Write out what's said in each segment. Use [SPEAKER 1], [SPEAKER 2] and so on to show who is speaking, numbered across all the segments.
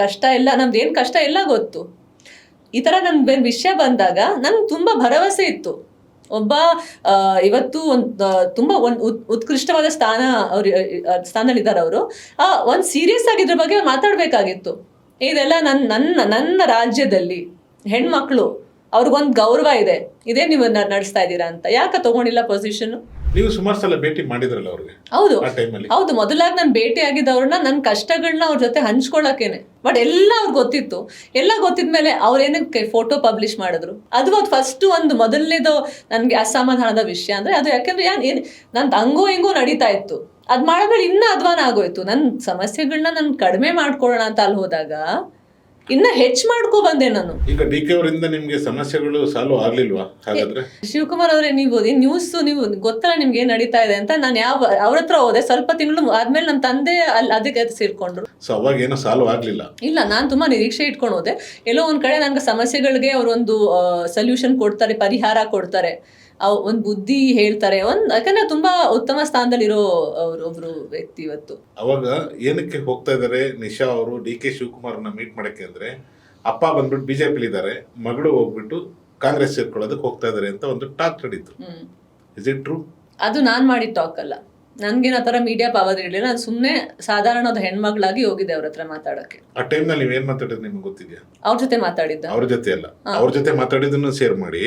[SPEAKER 1] ಕಷ್ಟ ಎಲ್ಲ ನಮ್ದು ಏನು ಕಷ್ಟ ಎಲ್ಲ ಗೊತ್ತು. ಈ ಥರ ನನ್ನ ವಿಷಯ ಬಂದಾಗ ನನ್ಗೆ ತುಂಬ ಭರವಸೆ ಇತ್ತು. ಒಬ್ಬ ಇವತ್ತು ತುಂಬ ಒಂದು ಉತ್ಕೃಷ್ಟವಾದ ಸ್ಥಾನದಲ್ಲಿದ್ದಾರೆ ಅವರು. ಒಂದು ಸೀರಿಯಸ್ ಆಗಿ ಇದ್ರ ಬಗ್ಗೆ ಮಾತಾಡಬೇಕಾಗಿತ್ತು. ಇದೆಲ್ಲ ನನ್ನ ರಾಜ್ಯದಲ್ಲಿ ಹೆಣ್ಮಕ್ಳು ಅವ್ರಿಗೊಂದು ಗೌರವ ಇದೆ, ಇದೇ ನೀವು ನಡೆಸ್ತಾ ಇದ್ದೀರಾ ಅಂತ ಯಾಕೆ ತಗೊಂಡಿಲ್ಲ ಪೊಸಿಷನ್?
[SPEAKER 2] ನೀವು ಸುಮಾರು ಸಲ ಭೇಟಿ ಮಾಡಿದ್ರಲ್ಲ ಅವ್ರಿಗೆ?
[SPEAKER 1] ಹೌದು
[SPEAKER 2] ಆ ಟೈಮಲ್ಲಿ
[SPEAKER 1] ಹೌದು, ಮೊದಲಾಗಿ ನಾನು ಭೇಟಿ ಆಗಿದ್ದವ್ರನ್ನ ನನ್ನ ಕಷ್ಟಗಳನ್ನ ಅವ್ರ ಜೊತೆ ಹಂಚ್ಕೊಳ್ಳೋಕೇನೆ. ಬಟ್ ಎಲ್ಲ ಅವ್ರಿಗೆ ಗೊತ್ತಿತ್ತು. ಎಲ್ಲ ಗೊತ್ತಿದ್ಮೇಲೆ ಅವ್ರೇನಕ್ಕೆ ಫೋಟೋ ಪಬ್ಲಿಷ್ ಮಾಡಿದ್ರು? ಅದು ಫಸ್ಟ್ ಒಂದು ಮೊದಲನೇದು ನನಗೆ ಅಸಮಾಧಾನದ ವಿಷಯ ಅಂದ್ರೆ ಅದು. ಯಾಕೆಂದ್ರೆ ನಂದು ಹಂಗೋ ಹಿಂಗೋ ನಡೀತಾ ಇತ್ತು. ಅದು ಮಾಡಿದ್ಮೇಲೆ ಇನ್ನೂ ಅಧ್ವಾನ ಆಗೋಯ್ತು. ನನ್ನ ಸಮಸ್ಯೆಗಳನ್ನ ನಾನು ಕಡಿಮೆ ಮಾಡ್ಕೊಳ್ಳೋಣ ಅಂತ ಅಲ್ಲಿ ಹೋದಾಗ ಇನ್ನ ಹೆಚ್ಚು ಮಾಡ್ಕೊ ಬಂದೆ ನಾನು.
[SPEAKER 2] ಈಗ ಡಿ ಕೆ ಅವರಿಂದ ನಿಮ್ಗೆ ಸಮಸ್ಯೆಗಳು ಸಾಲ್ವ್ ಆಗ್ಲಿಲ್ವಾ ಹಾಗಾದ್ರೆ?
[SPEAKER 1] ಶಿವಕುಮಾರ್ ಅವರೇ, ನೀವು ನ್ಯೂಸ್ ನೀವು ಗೊತ್ತಲ್ಲ ನಿಮ್ಗೆ ಏನ್ ನಡೀತಾ ಇದೆ ಅಂತ. ನಾನು ಅವ್ರ ಹತ್ರ ಹೋದೆ, ಸ್ವಲ್ಪ ತಿಂಗಳು ಆದ್ಮೇಲೆ ನಮ್ಮ ತಂದೆ ಅದಕ್ಕೆ ಸೇರ್ಕೊಂಡ್ರು.
[SPEAKER 2] ಸೊ ಅವಾಗ ಏನೋ ಸಾಲ್ವ್ ಆಗ್ಲಿಲ್ಲ?
[SPEAKER 1] ಇಲ್ಲ, ನಾನು ತುಂಬಾ ನಿರೀಕ್ಷೆ ಇಟ್ಕೊಂಡು ಹೋದೆ. ಎಲ್ಲೋ ಒಂದ್ ಕಡೆ ನನ್ಗೆ ಸಮಸ್ಯೆಗಳಿಗೆ ಅವರೊಂದು ಸೊಲ್ಯೂಷನ್ ಕೊಡ್ತಾರೆ, ಪರಿಹಾರ ಕೊಡ್ತಾರೆ, ಒಂದು ಬುದ್ಧಿ ಹೇಳ್ತಾರೆ. ಯಾಕಂದ್ರೆ ತುಂಬಾ ಉತ್ತಮ ಸ್ಥಾನದಲ್ಲಿರೋ ಒಬ್ರು ವ್ಯಕ್ತಿ ಇವತ್ತು.
[SPEAKER 2] ಅವಾಗ ಏನಕ್ಕೆ ಹೋಗ್ತಾ ಇದಾರೆ ನಿಶಾ ಅವರು ಡಿ ಕೆ ಶಿವಕುಮಾರ್ನ ಮೀಟ್ ಮಾಡಕ್ಕೆ ಅಂದ್ರೆ, ಅಪ್ಪ ಬಂದ್ಬಿಟ್ಟು ಬಿಜೆಪಿ ಇದ್ದಾರೆ, ಮಗಳು ಹೋಗ್ಬಿಟ್ಟು ಕಾಂಗ್ರೆಸ್ ಸೇರ್ಕೊಳ್ಳೋದಕ್ಕೆ ಹೋಗ್ತಾ ಇದಾರೆ ಅಂತ ಒಂದು ಟಾಕ್ ನಡೀತು. Is it true?
[SPEAKER 1] ಅದು ನಾನ್ ಮಾಡಿದ ಟಾಕ್ ಅಲ್ಲ. ನನ್ಗೇನು ಆ ಥರ ಮೀಡಿಯಾ ಪವರ್ ಇರಲಿಲ್ಲ. ನಾನು ಸುಮ್ಮನೆ ಸಾಧಾರಣದ ಹೆಣ್ಮಗಳಾಗಿ ಹೋಗಿದ್ದೆ ಅವ್ರ ಹತ್ರ ಮಾತಾಡಕ್ಕೆ.
[SPEAKER 2] ಆ ಟೈಮ್ನಲ್ಲಿ ನೀವೇನ್ ಮಾತಾಡಿದ್ರೆ ನಿಮ್ಗೆ ಗೊತ್ತಿದ್ಯಾ?
[SPEAKER 1] ಅವ್ರ ಜೊತೆ ಮಾತಾಡಿದ್ದ.
[SPEAKER 2] ಅವ್ರ ಜೊತೆ ಅಲ್ಲ, ಅವ್ರ ಜೊತೆ ಮಾತಾಡಿದ್ದನ್ನು ಶೇರ್ ಮಾಡಿ.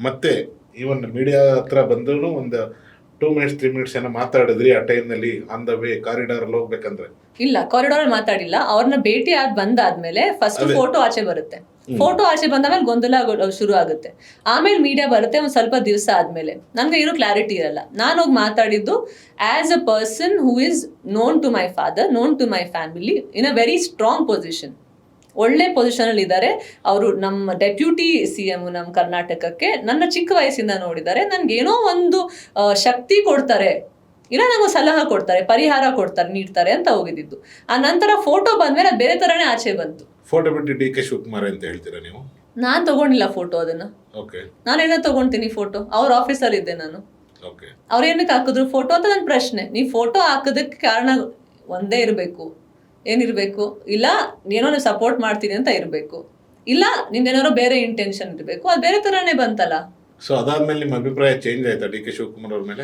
[SPEAKER 2] ಮತ್ತೆ ಇವನ್ ಮೀಡಿಯಾ ಹತ್ರ ಬಂದ್ರು ಒಂದು 2 minutes 3 minutes ಏನೋ ಮಾತಾಡಿದ್ರಿ ಆ ಟೈಮ್ನಲ್ಲಿ ಆನ್ ದ ವೇ ಕಾರಿಡಾರ್ ಅಲ್ಲಿ ಹೋಗ್ಬೇಕಂದ್ರೆ?
[SPEAKER 1] ಇಲ್ಲ, ಕಾರಿಡಾರ್ ಅಲ್ಲಿ ಮಾತಾಡಿಲ್ಲ. ಅವ್ರನ್ನ ಭೇಟಿ ಬಂದಾದ್ಮೇಲೆ ಫಸ್ಟ್ ಫೋಟೋ ಆಚೆ ಬರುತ್ತೆ. ಫೋಟೋ ಆಚೆ ಬಂದಾದ್ಮೇಲೆ ಗೊಂದಲ ಶುರು ಆಗುತ್ತೆ. ಆಮೇಲೆ ಮೀಡಿಯಾ ಬರುತ್ತೆ ಒಂದು ಸ್ವಲ್ಪ ದಿವಸ ಆದ್ಮೇಲೆ. ನನ್ಗೆ ಏನೂ ಕ್ಲಾರಿಟಿ ಇರಲ್ಲ. ನಾನು ಹೋಗಿ ಮಾತಾಡಿದ್ದು as a person who is known to my father, known to my family, in a very strong position. ಒಳ್ಳೆ ಪೊಸಿಷನ್ ಅಲ್ಲಿ ಇದ್ದಾರೆ ಅವರು. ನಮ್ಮ ಡೆಪ್ಯೂಟಿ CM ನಮ್ಮ ಕರ್ನಾಟಕಕ್ಕೆ ನನ್ನ ಚಿಕ್ಕ ವಯಸ್ಸಿಂದ ನೋಡಿದ್ದಾರೆ. ನನ್ಗೇನೋ ಒಂದು ಶಕ್ತಿ ಕೊಡ್ತಾರೆ, ಇಲ್ಲ ನಂಗೆ ಸಲಹೆ ಕೊಡ್ತಾರೆ, ಪರಿಹಾರ ಕೊಡ್ತಾರೆ, ನೀಡ್ತಾರೆ ಅಂತ ಹೋಗಿದ್ದು. ಆ ನಂತರ ಫೋಟೋ ಬಂದ್ಮೇಲೆ ಅದು ಬೇರೆ ತರನೇ ಆಚೆ ಬಂತು.
[SPEAKER 2] ಫೋಟೋ ಬಿಟ್ಟು ಡಿ ಕೆ ಶಿವಕುಮಾರ್ ಅಂತ ಹೇಳ್ತೀರಾ ನೀವು?
[SPEAKER 1] ನಾನ್ ತಗೊಂಡಿಲ್ಲ ಫೋಟೋ. ಅದನ್ನ
[SPEAKER 2] ಓಕೆ,
[SPEAKER 1] ನಾನೇನೋ ತಗೊಂತೀನಿ ಫೋಟೋ. ಅವ್ರ ಆಫೀಸಲ್ಲಿ ಇದ್ದೆ ನಾನು.
[SPEAKER 2] ಓಕೆ,
[SPEAKER 1] ಅವ್ರು ಏನಕ್ಕೆ ಹಾಕಿದ್ರು ಫೋಟೋ ಅಂತ ನನ್ನ ಪ್ರಶ್ನೆ. ನೀವು ಫೋಟೋ ಹಾಕೋದಕ್ಕೆ ಕಾರಣ ಒಂದೇ ಇರಬೇಕು. ಏನಿರಬೇಕು? ಇಲ್ಲ ಏನೋ ನೀವು ಸಪೋರ್ಟ್ ಮಾಡ್ತೀನಿ ಅಂತ ಇರಬೇಕು, ಇಲ್ಲ ನಿಂದೇನಾದ್ರು ಬೇರೆ ಇಂಟೆನ್ಷನ್ ಇರಬೇಕು. ಅದು ಬೇರೆ ತರನೇ ಬಂತಲ್ಲ.
[SPEAKER 2] ಸೊ ಅದಾದ್ಮೇಲೆ ನಿಮ್ಮ ಅಭಿಪ್ರಾಯ ಚೇಂಜ್ ಆಯ್ತಾ ಡಿ ಕೆ ಶಿವಕುಮಾರ್ ಅವ್ರ ಮೇಲೆ?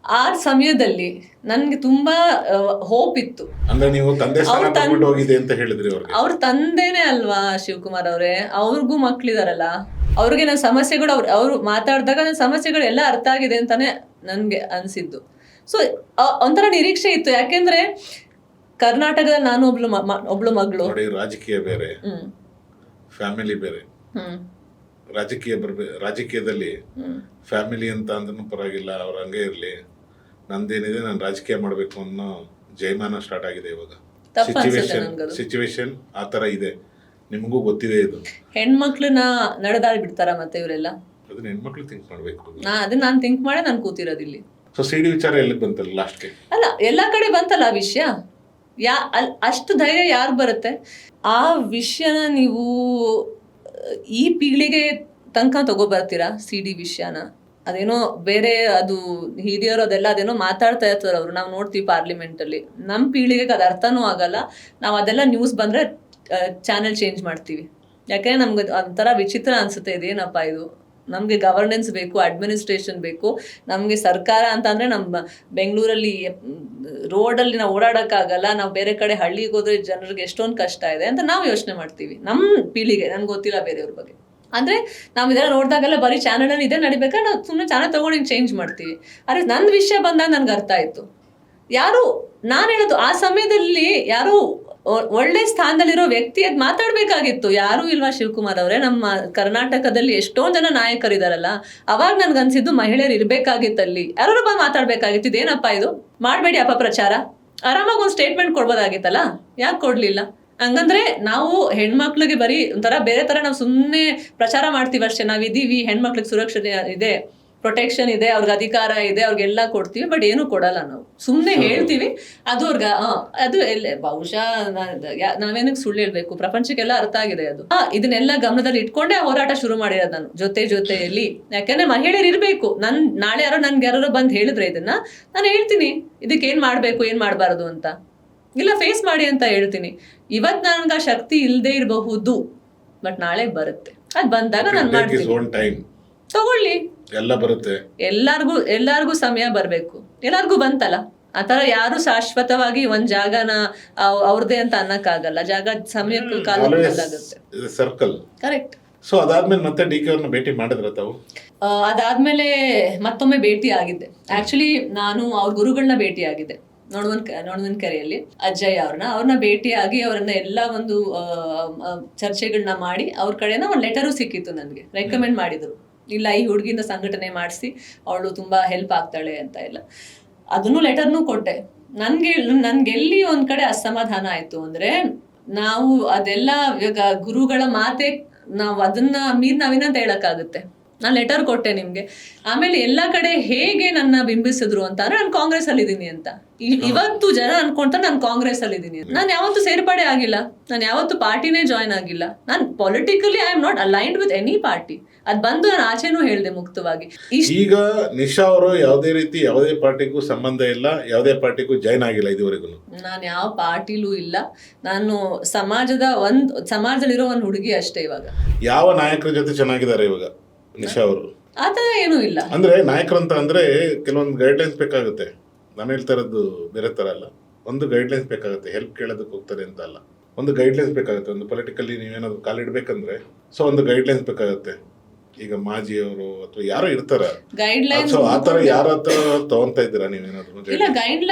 [SPEAKER 1] ಆ ಸಮಯದಲ್ಲಿ ನನ್ಗೆ ತುಂಬಾ ಹೋಪ್ ಇತ್ತು.
[SPEAKER 2] ಅಂದ್ರೆ ನೀವು ತಂದೆ ಸ್ಥಾನ ಬಿಟ್ಟು ಹೋಗಿದೆ ಅಂತ ಹೇಳಿದ್ರಿ ಅವ್ರಿಗೆ.
[SPEAKER 1] ಅವ್ರ ತಂದೆನೇ ಅಲ್ವಾ ಶಿವಕುಮಾರ್ ಅವರೇ, ಅವ್ರಿಗೂ ಮಕ್ಳಿದಾರಲ್ಲ. ಅವ್ರಿಗೆ ನನ್ನ ಸಮಸ್ಯೆಗಳು ಅವ್ರು ಮಾತಾಡಿದಾಗ ನನ್ನ ಸಮಸ್ಯೆಗಳು ಎಲ್ಲ ಅರ್ಥ ಆಗಿದೆ ಅಂತಾನೆ ನನ್ಗೆ ಅನ್ಸಿದ್ದು. ಸೊ ಒಂಥರ ನಿರೀಕ್ಷೆ ಇತ್ತು. ಯಾಕೆಂದ್ರೆ ಕರ್ನಾಟಕದಲ್ಲಿ ನಾನು ಒಬ್ಳು ಮಗಳು.
[SPEAKER 2] ನೋಡಿ, ರಾಜಕೀಯ ಬೇರೆ, ಫ್ಯಾಮಿಲಿ ಬೇರೆ. ರಾಜಕೀಯದಲ್ಲಿ ಫ್ಯಾಮಿಲಿ ಅಂತ ಅಂದ್ರೂ ಪರವಾಗಿಲ್ಲ, ಅವ್ರ ಹಂಗೆ ಇರ್ಲಿ, ನಂದೇನಿದೆ ನಾನು ರಾಜಕೀಯ ಮಾಡ್ಬೇಕು ಅನ್ನೋ ಜೈಮಾನ ಸ್ಟಾರ್ಟ್ ಆಗಿದೆ ಇವಾಗ. ಸಿಚುವೇಶನ್ ಆ ತರ ಇದೆ, ನಿಮಗೂ ಗೊತ್ತಿದೆ. ಇದು
[SPEAKER 1] ಹೆಣ್ಮಕ್ಳನ್ನ ನಡೆದಾಡಿ ಬಿಡ್ತಾರ ಮತ್ತೆ ಇವರೆಲ್ಲ.
[SPEAKER 2] ಅದನ್ನ ಹೆಣ್ಮಕ್ಳು ಥಿಂಕ್ ಮಾಡ್ಬೇಕು.
[SPEAKER 1] ಅದನ್ನ ನಾನು ಥಿಂಕ್ ಮಾಡೇ ನಾನು ಕೂತಿರೋದಿಲ್ಲಿ.
[SPEAKER 2] ಸೊ ಸಿಡಿ ವಿಚಾರ ಎಲ್ಲಿಗೆ ಬಂತಲ್ಲ ಲಾಸ್ಟ್ಗೆ?
[SPEAKER 1] ಅಲ್ಲ, ಎಲ್ಲಾ ಕಡೆ ಬಂತಲ್ಲ ಆ ವಿಷಯ. ಅಷ್ಟು ಧೈರ್ಯ ಯಾರು ಬರುತ್ತೆ? ಆ ವಿಷಯನ ನೀವು ಈ ಪೀಳಿಗೆ ತನಕ ತಗೋಬರ್ತೀರಾ? CD ವಿಷಯನ ಅದೇನೋ ಬೇರೆ, ಅದು ಹಿರಿಯರು ಅದೆಲ್ಲ ಅದೇನೋ ಮಾತಾಡ್ತಾ ಇರ್ತಾರೆ ಅವರು, ನಾವು ನೋಡ್ತೀವಿ ಪಾರ್ಲಿಮೆಂಟಲ್ಲಿ. ನಮ್ಮ ಪೀಳಿಗೆಗೆ ಅದು ಅರ್ಥನೂ ಆಗಲ್ಲ. ನಾವು ಅದೆಲ್ಲ ನ್ಯೂಸ್ ಬಂದರೆ ಚಾನೆಲ್ ಚೇಂಜ್ ಮಾಡ್ತೀವಿ. ಯಾಕೆಂದರೆ ನಮ್ಗೆ ಒಂಥರ ವಿಚಿತ್ರ ಅನಿಸುತ್ತೆ. ಇದೇನಪ್ಪ ಇದು? ನಮಗೆ ಗವರ್ನೆನ್ಸ್ ಬೇಕು, ಅಡ್ಮಿನಿಸ್ಟ್ರೇಷನ್ ಬೇಕು. ನಮಗೆ ಸರ್ಕಾರ ಅಂತಂದರೆ ನಮ್ಮ ಬೆಂಗಳೂರಲ್ಲಿ ರೋಡಲ್ಲಿ ನಾವು ಓಡಾಡೋಕ್ಕಾಗಲ್ಲ. ನಾವು ಬೇರೆ ಕಡೆ ಹಳ್ಳಿಗೆ ಹೋದ್ರೆ ಜನರಿಗೆ ಎಷ್ಟೊಂದು ಕಷ್ಟ ಇದೆ ಅಂತ ನಾವು ಯೋಚನೆ ಮಾಡ್ತೀವಿ. ನಮ್ಮ ಪೀಳಿಗೆ, ನನ್ಗೆ ಗೊತ್ತಿಲ್ಲ ಬೇರೆಯವ್ರ ಬಗ್ಗೆ. ಅಂದರೆ ನಾವು ಇದೆಲ್ಲ ನೋಡಿದಾಗೆಲ್ಲ ಬರೀ ಚಾನಲಲ್ಲಿ ಇದೇ ನಡಿಬೇಕಾದ್ರೆ ನಾವು ಸುಮ್ಮನೆ ಚಾನಲ್ ತೊಗೊಂಡು ಚೇಂಜ್ ಮಾಡ್ತೀವಿ. ಆದರೆ ನನ್ನ ವಿಷಯ ಬಂದಾಗ ನನಗೆ ಅರ್ಥ ಆಯಿತು. ಯಾರು, ನಾನು ಹೇಳೋದು ಆ ಸಮಯದಲ್ಲಿ ಯಾರು ಒಳ್ಳೆ ಸ್ಥಾನದಲ್ಲಿರೋ ವ್ಯಕ್ತಿ ಅದು ಮಾತಾಡಬೇಕಾಗಿತ್ತು. ಯಾರೂ ಇಲ್ವಾ ಶಿವಕುಮಾರ್ ಅವರೇ? ನಮ್ಮ ಕರ್ನಾಟಕದಲ್ಲಿ ಎಷ್ಟೊಂದು ಜನ ನಾಯಕರಿದಾರಲ್ಲ. ಅವಾಗ ನನ್ಗೆ ಅನ್ಸಿದ್ದು ಮಹಿಳೆಯರು ಇರಬೇಕಾಗಿತ್ತಲ್ಲಿ. ಯಾರು ಬಂದು ಮಾತಾಡಬೇಕಾಗಿತ್ತು. ಇದೇನಪ್ಪ ಇದು? ಮಾಡಬೇಡಿ ಅಪಪ್ರಚಾರ. ಆರಾಮಾಗಿ ಒಂದು ಸ್ಟೇಟ್ಮೆಂಟ್ ಕೊಡ್ಬೋದಾಗಿತ್ತಲ್ಲ, ಯಾಕೆ ಕೊಡಲಿಲ್ಲ? ಹಂಗಂದ್ರೆ ನಾವು ಹೆಣ್ಮಕ್ಳಿಗೆ ಬರೀ ಒಂಥರ ಬೇರೆ ಥರ ನಾವು ಸುಮ್ಮನೆ ಪ್ರಚಾರ ಮಾಡ್ತೀವಿ ಅಷ್ಟೇ. ನಾವಿದ್ದೀವಿ, ಹೆಣ್ಮಕ್ಳಿಗೆ ಸುರಕ್ಷತೆ ಇದೆ, ಪ್ರೊಟೆಕ್ಷನ್ ಇದೆ, ಅವ್ರಿಗೆ ಅಧಿಕಾರ ಇದೆ, ಅವ್ರಿಗೆಲ್ಲ ಕೊಡ್ತೀವಿ. ಬಟ್ ಏನು ಕೊಡಲ್ಲ. ನಾವು ಸುಮ್ಮನೆ ಹೇಳ್ತೀವಿ. ಅದು ಅವ್ರಿಗೆ ಅದು ಎಲ್ಲೇ ಬಹುಶಃ ನಾವೇನಕ್ಕೆ ಸುಳ್ಳು ಹೇಳ್ಬೇಕು? ಪ್ರಪಂಚಕ್ಕೆಲ್ಲ ಅರ್ಥ ಆಗಿದೆ ಅದು. ಇದನ್ನೆಲ್ಲ ಗಮನದಲ್ಲಿ ಇಟ್ಕೊಂಡೆ ಹೋರಾಟ ಶುರು ಮಾಡಿರೋದು ನಾನು ಜೊತೆಯಲ್ಲಿ. ಯಾಕಂದ್ರೆ ಮಹಿಳೆಯರು ಇರಬೇಕು. ನಾಳೆ ಯಾರೋ ನನ್ಗೆ ಯಾರೋ ಬಂದು ಹೇಳಿದ್ರೆ ಇದನ್ನ ನಾನು ಹೇಳ್ತೀನಿ, ಇದಕ್ಕೆ ಏನ್ ಮಾಡ್ಬೇಕು, ಏನ್ ಮಾಡಬಾರದು ಅಂತ. ಇಲ್ಲ ಫೇಸ್ ಮಾಡಿ ಅಂತ ಹೇಳ್ತೀನಿ. ಇವತ್ತು ನನ್ಗೆ ಆ ಶಕ್ತಿ ಇಲ್ಲದೆ ಇರಬಹುದು, ಬಟ್ ನಾಳೆ ಬರುತ್ತೆ. ಅದು ಬಂದಾಗ ನಾನು ಮಾಡ್ತೀನಿ. ತಗೊಳ್ಳಿ,
[SPEAKER 2] ಎಲ್ಲ ಬರುತ್ತೆ.
[SPEAKER 1] ಎಲ್ಲಾರ್ಗೂ ಸಮಯ ಬರ್ಬೇಕು. ಎಲ್ಲಾರ್ಗೂ ಬಂತಲ್ಲ. ಆತರ ಯಾರು ಶಾಶ್ವತವಾಗಿ ಒಂದ್ ಜಾಗನ ಅವ್ರದೇ ಅಂತ ಅನ್ನಕ್ಕಾಗಲ್ಲ. ಜಾಗ ಸಮಯಕ್ಕೆ ಕಾಲ
[SPEAKER 2] ಸರ್ಕಲ್.
[SPEAKER 1] ಕರೆಕ್ಟ್.
[SPEAKER 2] ಸೊ ಅದಾದ್ಮೇಲೆ ಮತ್ತೆ ಡಿ ಕೆ ಅವ್ರನ್ನ ಭೇಟಿ ಮಾಡಿದ್ರ ತಾವು?
[SPEAKER 1] ಅದಾದ್ಮೇಲೆ ಮತ್ತೊಮ್ಮೆ ಭೇಟಿ ಆಗಿದ್ದೆ. ಆಕ್ಚುಲಿ ನಾನು ಅವ್ರ ಗುರುಗಳನ್ನ ಭೇಟಿ ಆಗಿದ್ದೆ ನೋಣವನ್ಕೆರೆಯಲ್ಲಿ, ಅಜ್ಜಯ್ಯ ಅವ್ರನ್ನ ಭೇಟಿಯಾಗಿ ಅವರನ್ನ ಎಲ್ಲ ಒಂದು ಚರ್ಚೆಗಳನ್ನ ಮಾಡಿ ಅವ್ರ ಕಡೆನ ಒಂದು ಲೆಟರು ಸಿಕ್ಕಿತ್ತು ನನಗೆ. ರೆಕಮೆಂಡ್ ಮಾಡಿದ್ರು, ಇಲ್ಲ ಈ ಹುಡುಗಿನ ಸಂಘಟನೆ ಮಾಡಿಸಿ, ಅವಳು ತುಂಬಾ ಹೆಲ್ಪ್ ಆಗ್ತಾಳೆ ಅಂತ ಎಲ್ಲ. ಅದನ್ನು ಲೆಟರ್ನು ಕೊಟ್ಟೆ. ನನ್ಗೆಲ್ಲಿ ಒಂದ್ ಕಡೆ ಅಸಮಾಧಾನ ಆಯ್ತು ಅಂದ್ರೆ, ನಾವು ಅದೆಲ್ಲ ಇವಾಗ ಗುರುಗಳ ಮಾತೆ ನಾವು ಅದನ್ನ ನಾವೇನಂತ ಹೇಳಕ್ಕಾಗುತ್ತೆ. ನಾನು ಲೆಟರ್ ಕೊಟ್ಟೆ ನಿಮ್ಗೆ. ಆಮೇಲೆ ಎಲ್ಲಾ ಕಡೆ ಹೇಗೆ ನನ್ನ ಬಿಂಬಿಸಿದ್ರು ಅಂತ ಅಂದ್ರೆ, ನಾನು ಕಾಂಗ್ರೆಸ್ ಅಲ್ಲಿ ಇದೀನಿ ಅಂತ. ಇವತ್ತು ಜನ ಅನ್ಕೊಂತಾರೆ ನಾನು ಕಾಂಗ್ರೆಸ್ ಅಲ್ಲಿ ಇದೀನಿ. ನಾನು ಯಾವತ್ತು ಸೇರ್ಪಡೆ ಆಗಿಲ್ಲ, ನಾನು ಯಾವತ್ತು ಪಾರ್ಟಿನೇ ಜಾಯ್ನ್ ಆಗಿಲ್ಲ. ನಾನು politically I am not aligned with any party. ಅದ್ ಬಂದು ನಾನು ಆಚೆನೂ ಹೇಳಿದೆ ಮುಕ್ತವಾಗಿ. ಈಗ
[SPEAKER 2] ನಿಶಾ ಅವರು ಯಾವುದೇ ಪಾರ್ಟಿಗೂ ಸಂಬಂಧ ಇಲ್ಲ, ಯಾವುದೇ ಪಾರ್ಟಿಗೂ ಜಾಯ್ನ್ ಆಗಿಲ್ಲ ಇದುವರೆಗೂ.
[SPEAKER 1] ನಾನು ಯಾವ ಪಾರ್ಟಿಲೂ ಇಲ್ಲ. ನಾನು ಸಮಾಜದಲ್ಲಿರೋ ಒಂದು ಹುಡುಗಿ ಅಷ್ಟೇ. ಇವಾಗ
[SPEAKER 2] ಯಾವ ನಾಯಕರ ಜೊತೆ ಚೆನ್ನಾಗಿದ್ದಾರೆ ಇವಾಗ ನಿಶಾ ಅವರು?
[SPEAKER 1] ಆತರ ಏನೂ ಇಲ್ಲ.
[SPEAKER 2] ಅಂದ್ರೆ ನಾಯಕರಂತ ಅಂದ್ರೆ ಕೆಲವೊಂದು ಗೈಡ್ಲೈನ್ಸ್ ಬೇಕಾಗುತ್ತೆ. ನಾನು ಹೇಳ್ತಾ ಇರೋದು ಬೇರೆ ತರ ಅಲ್ಲ. ಒಂದು ಗೈಡ್ಲೈನ್ಸ್ ಬೇಕಾಗುತ್ತೆ. ಹೆಲ್ಪ್ ಕೇಳೋದಕ್ಕೆ ಹೋಗ್ತಾರೆ ಅಂತ ಅಲ್ಲ, ಒಂದು ಗೈಡ್ಲೈನ್ಸ್ ಬೇಕಾಗುತ್ತೆ. ಒಂದು ಪೊಲಿಟಿಕಲಿ ನೀವೇನಾದ್ರು ಕಾಲಿಡ್ಬೇಕಂದ್ರೆ ಸೊ ಒಂದು ಗೈಡ್ಲೈನ್ಸ್ ಬೇಕಾಗುತ್ತೆ. ಈಗ ಮಾಜಿ ಅವರು ಅಥವಾ ಯಾರೋ ಇರ್ತಾರ, ಆತರ ಯಾರ ಹತ್ರ ತಗೊಂತ ಇದ್ದೀರಾ ನೀವೇನಾದ್ರು?
[SPEAKER 1] ಇಲ್ಲ,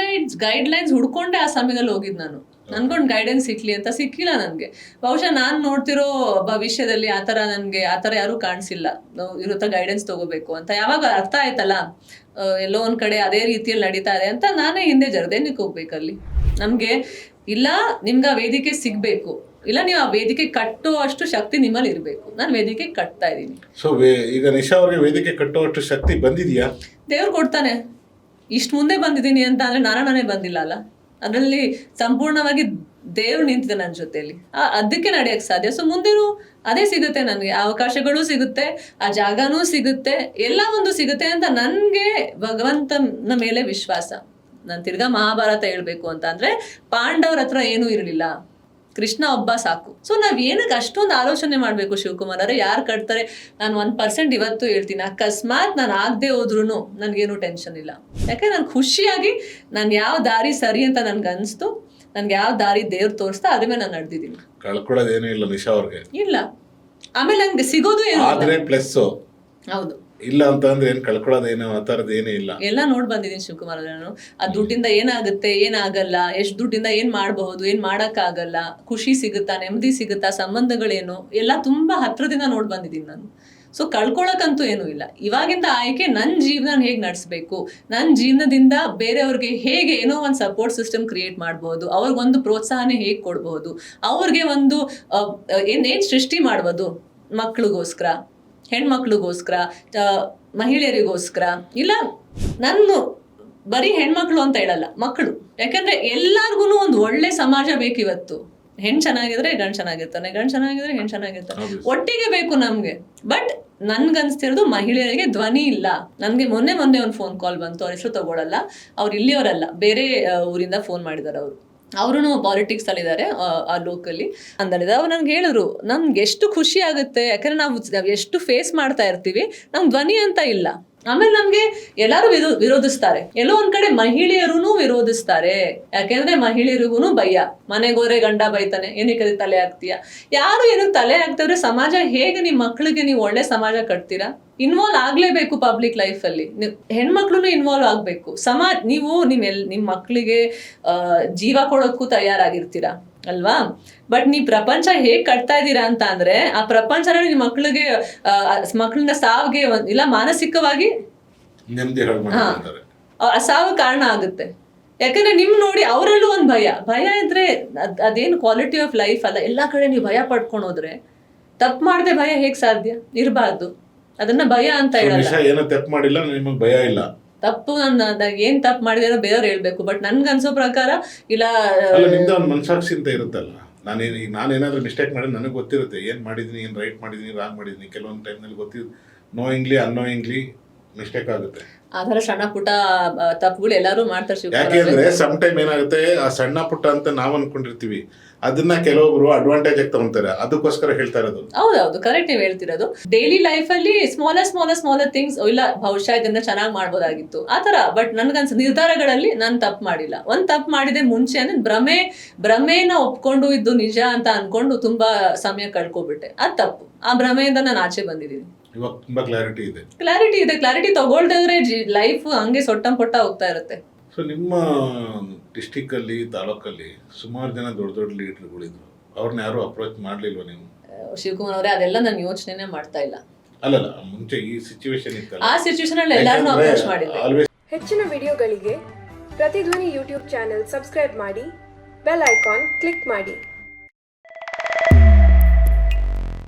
[SPEAKER 1] ಗೈಡ್ಲೈನ್ಸ್ ಹುಡ್ಕೊಂಡೆ ಆ ಸಮಯದಲ್ಲಿ ಹೋಗಿದ್ ನಾನು. ನನ್ಗೊಂದು ಗೈಡೆನ್ಸ್ ಸಿಕ್ಲಿ ಅಂತ ಸಿಕ್ಕಿಲ್ಲ ನನ್ಗೆ. ಬಹುಶಃ ನಾನ್ ನೋಡ್ತಿರೋ ಭವಿಷ್ಯದಲ್ಲಿ ಆತರ ಯಾರು ಕಾಣಿಸಿಲ್ಲ. ಇರುತ್ತ ಗೈಡೆನ್ಸ್ ತಗೋಬೇಕು ಅಂತ ಯಾವಾಗ ಅರ್ಥ ಆಯ್ತಲ್ಲ, ಎಲ್ಲೋ ಒಂದ್ ಕಡೆ ಅದೇ ರೀತಿಯಲ್ಲಿ ನಡೀತಾ ಇದೆ ಅಂತ, ನಾನೇ ಹಿಂದೆ ಜರದೇನಕ್ಕೆ ಹೋಗ್ಬೇಕಲ್ಲಿ. ನಮ್ಗೆ ಇಲ್ಲ, ನಿಮ್ಗೆ ಆ ವೇದಿಕೆ ಸಿಗ್ಬೇಕು, ಇಲ್ಲ ನೀವು ಆ ವೇದಿಕೆ ಕಟ್ಟುವಷ್ಟು ಶಕ್ತಿ ನಿಮ್ಮಲ್ಲಿ ಇರ್ಬೇಕು. ನಾನು ವೇದಿಕೆ ಕಟ್ತಾ ಇದ್ದೀನಿ.
[SPEAKER 2] ಸೊ ಈಗ ನಿಶಾ ಅವ್ರಿಗೆ ವೇದಿಕೆ ಕಟ್ಟುವಷ್ಟು ಶಕ್ತಿ ಬಂದಿದ್ಯಾ?
[SPEAKER 1] ದೇವ್ರು ಕೊಡ್ತಾನೆ. ಇಷ್ಟು ಮುಂದೆ ಬಂದಿದ್ದೀನಿ ಅಂತ ಅಂದ್ರೆ ನಾನೇ ಬಂದಿಲ್ಲ ಅಲ್ಲ. ಅದರಲ್ಲಿ ಸಂಪೂರ್ಣವಾಗಿ ದೇವ್ರು ನಿಂತಿದೆ ನನ್ನ ಜೊತೆಯಲ್ಲಿ. ಅದಕ್ಕೆ ನಡೆಯಕ್ಕೆ ಸಾಧ್ಯ. ಸೊ ಮುಂದೇನು ಅದೇ ಸಿಗುತ್ತೆ ನನಗೆ. ಅವಕಾಶಗಳು ಸಿಗುತ್ತೆ, ಆ ಜಾಗನೂ ಸಿಗುತ್ತೆ, ಎಲ್ಲ ಒಂದು ಸಿಗುತ್ತೆ ಅಂತ ನನ್ಗೆ ಭಗವಂತನ ಮೇಲೆ ವಿಶ್ವಾಸ. ನಾನು ತಿರ್ಗಾ ಮಹಾಭಾರತ ಹೇಳ್ಬೇಕು ಅಂತ ಅಂದ್ರೆ, ಪಾಂಡವ್ರ ಹತ್ರ ಏನೂ ಇರಲಿಲ್ಲ, ಕೃಷ್ಣ ಒಬ್ಬ ಸಾಕು. ಸೊ ನಾವ್ ಏನಕ್ಕೆ ಅಷ್ಟೊಂದು ಆಲೋಚನೆ ಮಾಡ್ಬೇಕು ಶಿವಕುಮಾರ್ ಅವರೇ? ಯಾರು ಕಟ್ತಾರೆ? ನಾನು 1% ಇವತ್ತು ಹೇಳ್ತೀನಿ, ಅಕಸ್ಮಾತ್ ನಾನು ಆಗದೆ ಹೋದ್ರು ನನ್ಗೇನು ಟೆನ್ಷನ್ ಇಲ್ಲ. ಯಾಕಂದ್ರೆ ನಾನು ಖುಷಿಯಾಗಿ ನಾನು ಯಾವ ದಾರಿ ಸರಿ ಅಂತ ನನ್ಗೆ ಅನ್ಸ್ತು, ನನ್ಗೆ ಯಾವ ದಾರಿ ದೇವ್ರು ತೋರಿಸ್ತಾ ಅದ್ರ ಮೇಲೆ ನಾನು ನಡೆದಿದ್ದೀನಿ.
[SPEAKER 2] ಕಳ್ಕೊಳ್ಳೋದೇನೂ ಇಲ್ಲ ನಿಶಾ ಅವ್ರಿಗೆ.
[SPEAKER 1] ಇಲ್ಲ, ಆಮೇಲೆ ನಂಗೆ ಸಿಗೋದು ಏನು
[SPEAKER 2] ಪ್ಲಸ್. ಹೌದು, ಇಲ್ಲ ಅಂತ ಅಂದ್ರೆ ಏನ್ ಕಳ್ಕೊಳ್ಳೋದೇನೋ ಆ ತರದ್ ಏನೇ ಇಲ್ಲ.
[SPEAKER 1] ಎಲ್ಲ ನೋಡ್ ಬಂದಿದ್ದೀನಿ ಶಿವಕುಮಾರ್ ಅವ್ರೆ ನಾನು. ಆ ದುಡ್ಡಿಂದ ಏನಾಗುತ್ತೆ, ಏನಾಗಲ್ಲ, ಎಷ್ಟು ದುಡ್ಡಿಂದ ಏನ್ ಮಾಡಬಹುದು, ಏನ್ ಮಾಡಕ್ ಆಗಲ್ಲ, ಖುಷಿ ಸಿಗುತ್ತಾ, ನೆಮ್ಮದಿ ಸಿಗುತ್ತಾ, ಸಂಬಂಧಗಳೇನು, ಎಲ್ಲ ತುಂಬಾ ಹತ್ರದಿಂದ ನೋಡ್ ಬಂದಿದ್ದೀನಿ ನಾನು. ಸೊ ಕಳ್ಕೊಳಕ್ಕಂತೂ ಏನೂ ಇಲ್ಲ. ಇವಾಗಿಂದ ಆಯ್ಕೆ ನನ್ನ ಜೀವನ ಹೇಗೆ ನಡೆಸಬೇಕು, ನನ್ನ ಜೀವನದಿಂದ ಬೇರೆಯವ್ರಿಗೆ ಹೇಗೆ ಏನೋ ಒಂದು ಸಪೋರ್ಟ್ ಸಿಸ್ಟಮ್ ಕ್ರಿಯೇಟ್ ಮಾಡ್ಬೋದು, ಅವ್ರಿಗೊಂದು ಪ್ರೋತ್ಸಾಹನೆ ಹೇಗೆ ಕೊಡ್ಬೋದು, ಅವ್ರಿಗೆ ಒಂದು ಏನ್ ಸೃಷ್ಟಿ ಮಾಡ್ಬೋದು, ಮಕ್ಳಿಗೋಸ್ಕರ, ಹೆಣ್ಮಕ್ಳಿಗೋಸ್ಕರ, ಮಹಿಳೆಯರಿಗೋಸ್ಕರ. ಇಲ್ಲ, ನಾನು ಬರೀ ಹೆಣ್ಮಕ್ಳು ಅಂತ ಹೇಳಲ್ಲ, ಮಕ್ಕಳು. ಯಾಕಂದ್ರೆ ಎಲ್ಲಾರ್ಗು ಒಂದು ಒಳ್ಳೆ ಸಮಾಜ ಬೇಕು ಇವತ್ತು. ಹೆಣ್ ಚೆನ್ನಾಗಿದ್ರೆ ಗಂಡ್ ಚೆನ್ನಾಗಿರ್ತಾನೆ, ಗಂಡ್ ಚೆನ್ನಾಗಿದ್ರೆ ಹೆಣ್ ಚೆನ್ನಾಗಿರ್ತಾನೆ, ಒಟ್ಟಿಗೆ ಬೇಕು ನಮ್ಗೆ. ಬಟ್ ನನ್ಗನ್ಸ್ತಿರೋದು ಮಹಿಳೆಯರಿಗೆ ಧ್ವನಿ ಇಲ್ಲ. ನನ್ಗೆ ಮೊನ್ನೆ ಒಂದು ಫೋನ್ ಕಾಲ್ ಬಂತು, ಅವ್ರ ಹೆಸರು ತಗೊಳಲ್ಲ, ಅವ್ರು ಇಲ್ಲಿಯವರಲ್ಲ, ಬೇರೆ ಊರಿಂದ ಫೋನ್ ಮಾಡಿದಾರೆ. ಅವರು ಪಾಲಿಟಿಕ್ಸ್ ಅಲ್ಲಿ ಇದ್ದಾರೆ, ಆ ಲೋಕಲ್ಲಿ ಅಂದಳಿದ. ಅವ್ರು ನನ್ಗೆ ಹೇಳಿದ್ರು, ನಮ್ಗೆ ಎಷ್ಟು ಖುಷಿ ಆಗುತ್ತೆ, ಯಾಕಂದ್ರೆ ನಾವು ಎಷ್ಟು ಫೇಸ್ ಮಾಡ್ತಾ ಇರ್ತೀವಿ, ನಮ್ ಧ್ವನಿ ಅಂತ ಇಲ್ಲ. ಆಮೇಲೆ ನಮ್ಗೆ ಎಲ್ಲಾರು ವಿರೋಧಿಸ್ತಾರೆ, ಎಲ್ಲೋ ಒಂದ್ ಕಡೆ ಮಹಿಳೆಯರು ವಿರೋಧಿಸ್ತಾರೆ. ಯಾಕೆಂದ್ರೆ ಮಹಿಳೆಯರಿಗೂ ಭಯ, ಮನೆಗೋರೆ ಗಂಡ ಬೈತಾನೆ, ಏನಕ್ಕೆ ತಲೆ ಹಾಕ್ತೀಯ, ಯಾರು ಏನಕ್ಕೆ ತಲೆ ಹಾಕ್ತವ್ರೆ? ಸಮಾಜ ಹೇಗೆ ನಿಮ್ ಮಕ್ಳಿಗೆ ನೀವು ಒಳ್ಳೆ ಸಮಾಜ ಕಟ್ತೀರಾ? ಇನ್ವಾಲ್ವ್ ಆಗ್ಲೇಬೇಕು ಪಬ್ಲಿಕ್ ಲೈಫ್ ಅಲ್ಲಿ. ಹೆಣ್ಮಕ್ಳು ಇನ್ವಾಲ್ವ್ ಆಗ್ಬೇಕು. ನೀವು ನಿಮ್ ಮಕ್ಳಿಗೆ ಜೀವ ಕೊಡೋಕ್ಕೂ ತಯಾರಾಗಿರ್ತೀರಾ ಅಲ್ವಾ? ಬಟ್ ನೀವ್ ಪ್ರಪಂಚ ಹೇಗ್ ಕಟ್ತಾ ಇದ್ದೀರಾ ಅಂತ ಅಂದ್ರೆ, ಆ ಪ್ರಪಂಚನ ನಿಮ್ ಮಕ್ಳನ್ನ ಸಾವಿಗೆ ಇಲ್ಲ ಮಾನಸಿಕವಾಗಿ ಸಾವು ಕಾರಣ ಆಗುತ್ತೆ. ಯಾಕಂದ್ರೆ ನಿಮ್ ನೋಡಿ ಅವರಲ್ಲೂ ಒಂದ್ ಭಯ ಇದ್ರೆ ಅದೇನು ಕ್ವಾಲಿಟಿ ಆಫ್ ಲೈಫ್ ಅಲ್ಲ. ಎಲ್ಲಾ ಕಡೆ ನೀವು ಭಯ ಪಡ್ಕೊಂಡೋದ್ರೆ ತಪ್ಪು ಮಾಡದೆ ಭಯ ಹೇಗ್ ಸಾಧ್ಯ? ಇರಬಾರ್ದು. ಅದನ್ನ ಭಯ ಅಂತ ಹೇಳಲ್ಲ.
[SPEAKER 2] ತಪ್ಪು ಮಾಡಿಲ್ಲ, ನಿಮಗೆ ಭಯ ಇಲ್ಲ.
[SPEAKER 1] ತಪ್ಪು ಏನ್ ತಪ್ಪು ಮಾಡಿದ್ರೆ ಬೇರೆಯವ್ರು ಹೇಳ್ಬೇಕು. ಬಟ್ ನನ್ಗನ್ಸೋ ಪ್ರಕಾರ ಇಲ್ಲ,
[SPEAKER 2] ನಿಮ್ದ ಒಂದು ಮನಸಾಕ್ಷಿ ಅಂತ ಇರುತ್ತಲ್ಲ. ನಾನೇನಾದ್ರೂ ಮಿಸ್ಟೇಕ್ ಮಾಡಿದ್ರೆ ನನಗೆ ಗೊತ್ತಿರುತ್ತೆ, ಏನ್ ಮಾಡಿದೀನಿ, ಏನ್ ರೈಟ್ ಮಾಡಿದೀನಿ, ರಾಂಗ್ ಮಾಡಿದೀನಿ. ಕೆಲವೊಂದು ಟೈಮ್ನಲ್ಲಿ ಗೊತ್ತಿರುತ್ತೆ, ನೋಯಿಂಗ್ಲಿ ಅನ್ನೋಯಿಂಗ್ಲಿ ಮಿಸ್ಟೇಕ್ ಆಗುತ್ತೆ.
[SPEAKER 1] ಆ ಥರ ಸಣ್ಣ ಪುಟ್ಟ ತಪ್ಪುಗಳು ಎಲ್ಲರೂ ಮಾಡ್ತಾರೆ ಶಿವಕುಮಾರ್ ಅವ್ರೆ.
[SPEAKER 2] ಯಾಕೆಂದ್ರೆ ಸಮ್ ಟೈಮ್ ಏನಾಗುತ್ತೆ, ಆ ಸಣ್ಣ ಪುಟ್ಟ ಅಂತ ನಾವ್ ಅನ್ಕೊಂಡಿರ್ತೀವಿ, ಅದನ್ನ ಕೆಲವೊಬ್ರು ಅಡ್ವಾಂಟೇಜ್ ಆಗಿ ತಗೊಂತಾರೆ. ಅದಕ್ಕೋಸ್ಕರ ಹೇಳ್ತಾ ಇರೋದು.
[SPEAKER 1] ಹೌದೌದು, ಕರೆಕ್ಟ್ ನೀವು ಹೇಳ್ತಿರೋದು. ಡೈಲಿ ಲೈಫ್ ಅಲ್ಲಿ ಸ್ಮಾಲರ್ ಥಿಂಗ್ಸ್, ಇಲ್ಲ ಬಹುಶಃ ಇದನ್ನ ಚೆನ್ನಾಗಿ ಮಾಡ್ಬೋದಾಗಿತ್ತು ಆ ತರ. ಬಟ್ ನನ್ಗನ್ಸ ನಿರ್ಧಾರಗಳಲ್ಲಿ ನಾನು ತಪ್ಪು ಮಾಡಿಲ್ಲ. ಒಂದ್ ತಪ್ಪು ಮಾಡಿದೆ ಮುಂಚೆ ಅಂದ್ರೆ ಭ್ರಮೆನ ಒಪ್ಕೊಂಡು ಇದು ನಿಜ ಅಂತ ಅನ್ಕೊಂಡು ತುಂಬಾ ಸಮಯ ಕಳ್ಕೊಬಿಟ್ಟೆ. ಅದ್ ತಪ್ಪು. ಆ ಭ್ರಮೆಯಿಂದ ನಾನು ಆಚೆ ಬಂದಿದ್ದೀನಿ.
[SPEAKER 2] ಇವಾಗ ತುಂಬಾ ಕ್ಲಾರಿಟಿ ಇದೆ.
[SPEAKER 1] ಕ್ಲಾರಿಟಿ ತಗೊಳ್ದಿದ್ರೆ ಲೈಫ್ ಹಂಗೆ ಸೊಟ್ಟಂ ಪೊಟ್ಟ ಹೋಗ್ತಾ ಇರುತ್ತೆ.
[SPEAKER 2] ಸೊ ನಿಮ್ಮ ಡಿಸ್ಟಿಕ್ ಅಲ್ಲಿ, ತಾಲೂಕಲ್ಲಿ ಸುಮಾರು ಜನ ದೊಡ್ಡ ದೊಡ್ಡ ಲೀಡರ್ಗಳಿದ್ರು. ಅವ್ರನ್ನ ಯಾರು ಅಪ್ರೋಚ್ ಮಾಡ್ಲಿಲ್ವಾ ನೀವು?
[SPEAKER 1] ಶಿವಕುಮಾರ್ ಅವರೇ, ಅದೆಲ್ಲ ನಾನು ಯೋಚನೆ ಮಾಡ್ತಾ ಇಲ್ಲ.
[SPEAKER 2] ಅಲ್ಲಲ್ಲ, ಮುಂಚೆ ಈ ಸಿಚುವೇಶನ್ ಇತ್ತಲ್ಲ,
[SPEAKER 1] ಆ ಸಿಚುವೇಶನ್ ಅಲ್ಲಿ ಎಲ್ಲಾರನ್ನೂ ಅಪ್ರೋಚ್ ಮಾಡಿದ್ದೆ.
[SPEAKER 3] ಹೆಚ್ಚಿನ ವಿಡಿಯೋಗಳಿಗೆ ಪ್ರತಿಧ್ವನಿ ಯೂಟ್ಯೂಬ್ ಚಾನೆಲ್ ಸಬ್ಸ್ಕ್ರೈಬ್ ಮಾಡಿ, ಬೆಲ್ ಐಕಾನ್ ಕ್ಲಿಕ್ ಮಾಡಿ.